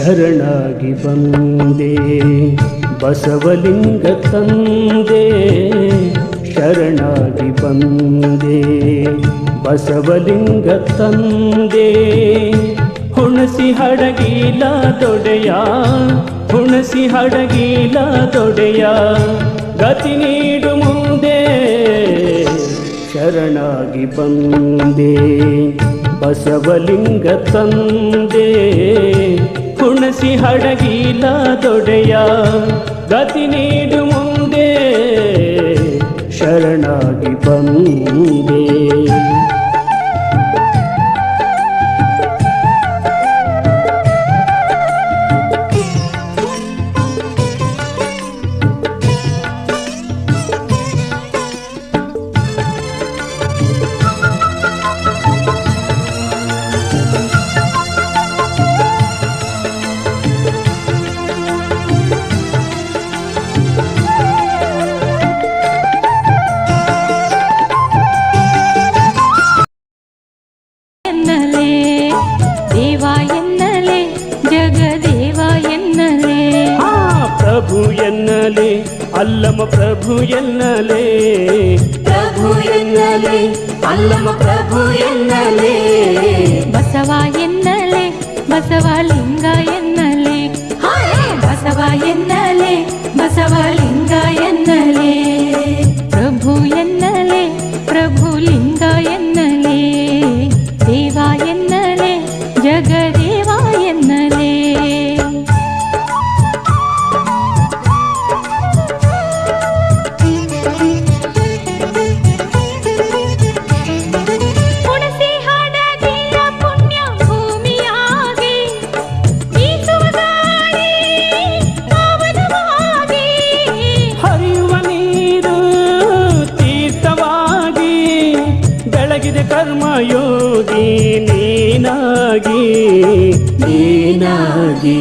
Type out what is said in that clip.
ಶರಣಾಗಿ ಬಂದೆ ಬಸವಲಿಂಗ ತಂದೆ ಶರಣಾಗಿ ಬಂದೆ ಬಸವಲಿಂಗ ತಂದೆ ಹುಣಸಿ ಹಡಗಿಲ ದೊಡೆಯ ಹುಣಸಿ ಹಡಗಿಲ ದೊಡೆಯ ಗತಿ ನೀಡು ಮುಂದೆ ಶರಣಾಗಿ ಬಂದೆ ಬಸವಲಿಂಗ ತಂದೆ ಹುಣಸಿ ಹಡಗಿಲ ದೊಡೆಯ ಗತಿ ನೀಡು ಮುಂದೆ ಶರಣಾಗಿ ಬಂದೆ ಪ್ರಭು ಎನ್ನಲೆ ಅಲ್ಲಮ ಪ್ರಭು ಎನ್ನಲೆ ಪ್ರಭು ಎನ್ನಲೆ ಅಲ್ಲಮ ಪ್ರಭು ಎನ್ನಲೆ ಬಸವ ಎನ್ನಲೆ ಬಸವಲಿಂಗ ಎನ್ನಲೆ ಬಸವ ಎನ್ನಲೆ ಬಸವಲಿಂಗ ಎನ್ನಲೆ ಪ್ರಭು ಎನ್ನಲೆ ಪ್ರಭುಲಿಂಗ ಎನ್ನಲೆ ದೇವ ಎನ್ನಲೆ ಜಗದೇವ ಎನ್ನಲೆ ಕರ್ಮಯೋಗಿ ನೀನಾಗಿ ನೀನಾಗಿ